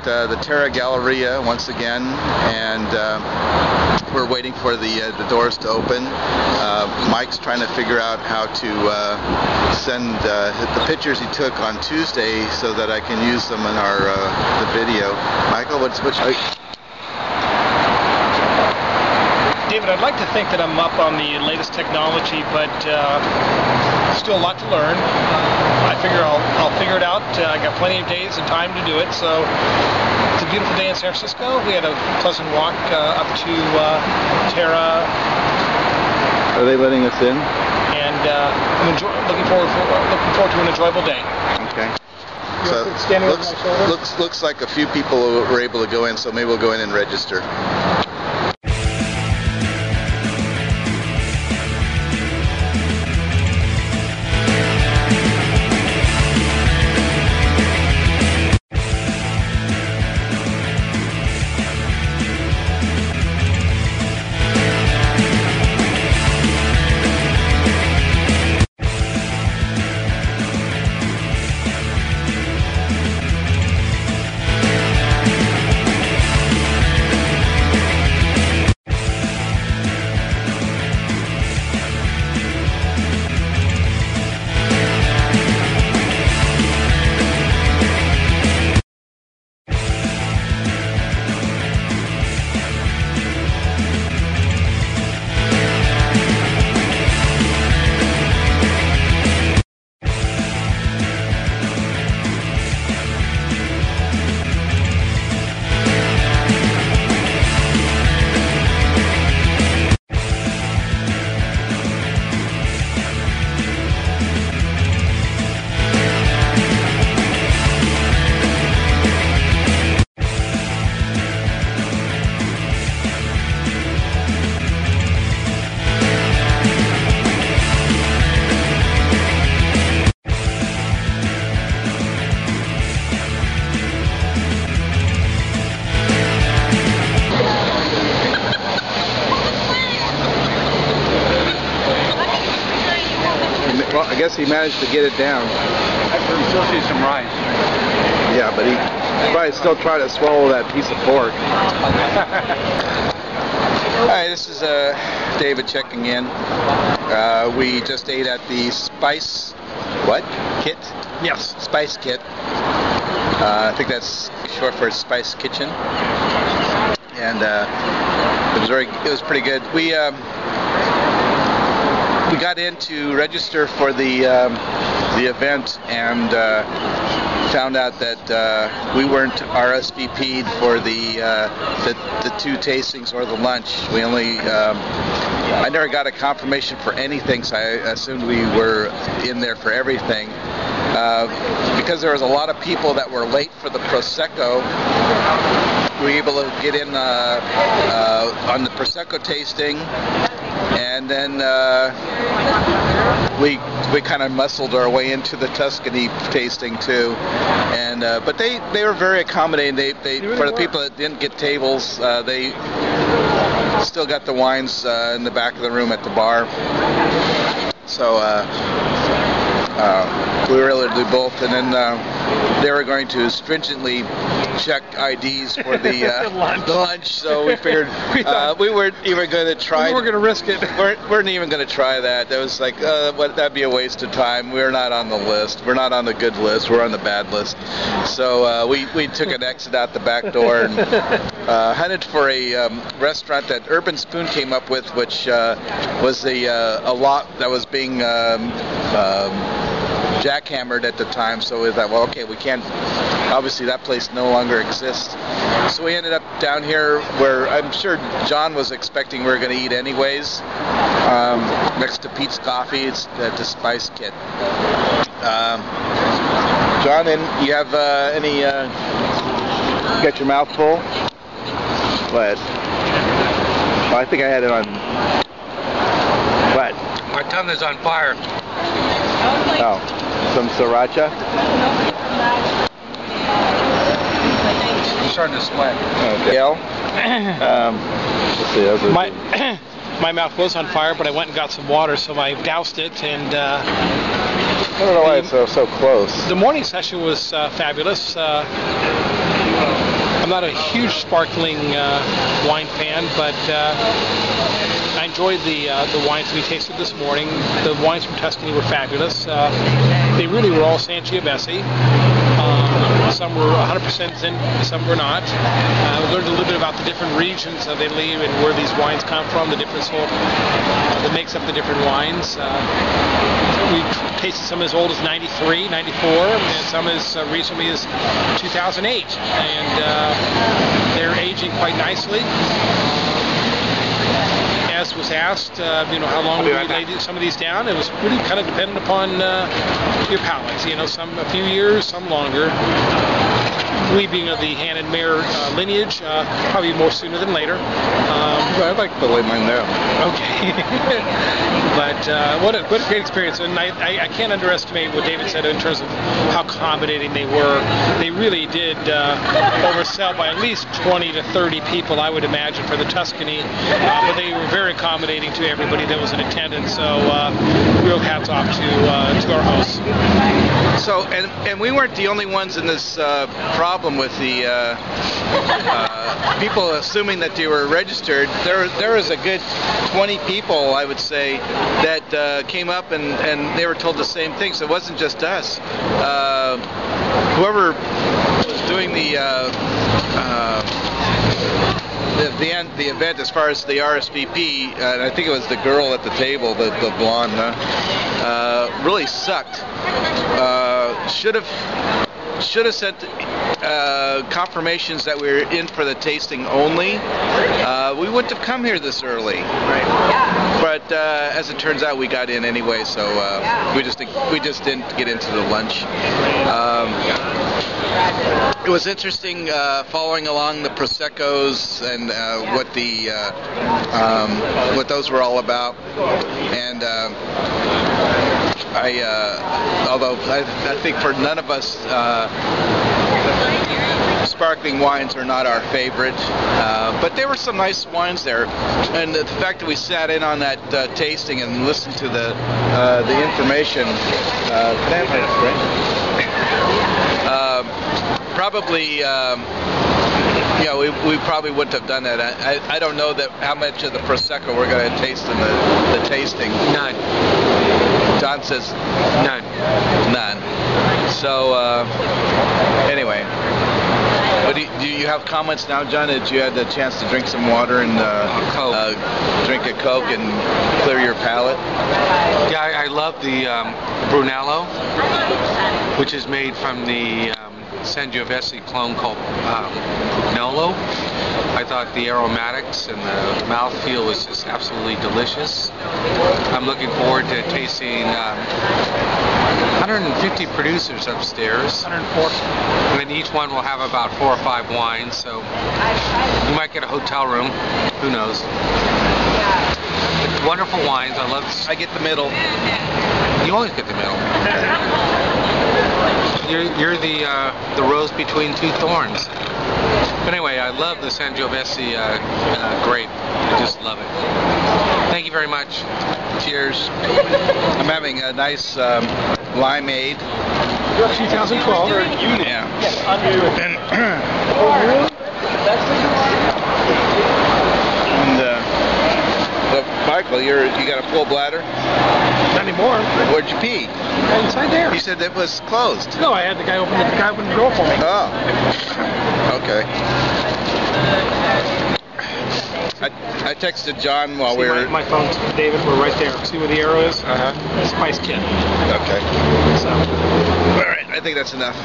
the Terra Galleria once again, and we're waiting for the doors to open. Mike's trying to figure out how to send the pictures he took on Tuesday so that I can use them in our the video. Michael, what's David, I'd like to think that I'm up on the latest technology, but still a lot to learn. I figure I'll figure it out. I got plenty of days and time to do it. So it's a beautiful day in San Francisco. We had a pleasant walk up to Terra. Are they letting us in? And I'm looking forward to an enjoyable day. Okay. So looks like a few people were able to go in, so maybe we'll go in and register. Well, I guess he managed to get it down. I can still see some rice. Yeah, but he probably still trying to swallow that piece of pork. Hi, this is David checking in. We just ate at the Spice Kit? Yes. Spice Kit. I think that's short for Spice Kitchen. And it was pretty good. We got in to register for the event and found out that we weren't RSVP'd for the two tastings or the lunch. We only I never got a confirmation for anything, so I assumed we were in there for everything. Because there was a lot of people that were late for the Prosecco, we were able to get in on the Prosecco tasting. And then we kind of muscled our way into the Tuscany tasting too, and but they were very accommodating. They for the people that didn't get tables, they still got the wines in the back of the room at the bar. So we were able to do both, and then they were going to stringently check IDs for the lunch. So we figured we weren't even going to try. We were going to risk it. Weren't even going to try that. That was like, that'd be a waste of time. We're not on the list. We're not on the good list. We're on the bad list. So we took an exit out the back door and headed for a restaurant that Urban Spoon came up with, which was a lot that was being jackhammered at the time. So we thought, well, okay, we can't. Obviously, that place no longer exists. So we ended up down here where I'm sure John was expecting we were going to eat anyways. Next to Pete's Coffee, it's at the Spice Kit. John, and you have any? You got your mouth full? What? Well, I think I had it on. What? My tongue is on fire. Oh, some sriracha? I'm starting to sweat. Okay. Let's see. Those are my mouth was on fire, but I went and got some water, so I doused it. And I don't know why it's so close. The morning session was fabulous. I'm not a huge sparkling wine fan, but I enjoyed the wines we tasted this morning. The wines from Tuscany were fabulous. They really were all Sangiovese. Some were 100% Zin, some were not. We learned a little bit about the different regions of Italy and where these wines come from, the different salt that makes up the different wines. We tasted some as old as 93, 94, and some as recently as 2008. And they're aging quite nicely. As was asked, how long would we lay some of these down? It was really kind of dependent upon your palate. Some a few years, some longer. We being of the Han and Mayer lineage, probably more sooner than later. I'd like to lay mine down. Okay. But what a great experience. And I can't underestimate what David said in terms of how accommodating they were. They really did oversell by at least 20 to 30 people, I would imagine, for the Tuscany. But they were very accommodating to everybody that was in attendance. So real hats off to our hosts. So, and we weren't the only ones in this problem with the people assuming that they were registered. There was a good 20 people, I would say, that came up and they were told the same thing. So it wasn't just us. Whoever was doing the event as far as the RSVP, and I think it was the girl at the table, the blonde, really sucked. Should have sent confirmations that we were in for the tasting only. We wouldn't have come here this early. Right. But as it turns out, we got in anyway, so we just didn't get into the lunch. It was interesting following along the Proseccos and what those were all about, and although I think for none of us, sparkling wines are not our favorite, but there were some nice wines there, and the fact that we sat in on that tasting and listened to the information, probably. We probably wouldn't have done that. I don't know how much of the Prosecco we're going to taste in the tasting. None. John says none. None. So anyway, but do you have comments now, John? That you had the chance to drink some water and drink a Coke and clear your palate? Yeah, I love the Brunello, which is made from the Sangiovese clone called Brunello. I thought the aromatics and the mouthfeel was just absolutely delicious. I'm looking forward to tasting 150 producers upstairs. 104. And each one will have about 4 or 5 wines, so you might get a hotel room. Who knows? Wonderful wines. I get the middle. You always get the middle. You're the rose between two thorns. But anyway, I love the Sangiovese grape. I just love it. Thank you very much. Cheers. I'm having a nice limeade. 2012. Yeah. And Michael, you got a full bladder? Not anymore. Where'd you pee? Inside there. You said it was closed. No, I had the guy open the door for me. Oh. Okay. I texted John while we were... My phone's David, we're right there. See where the arrow is? Uh-huh. Spice Kit. Okay. So. All right, I think that's enough.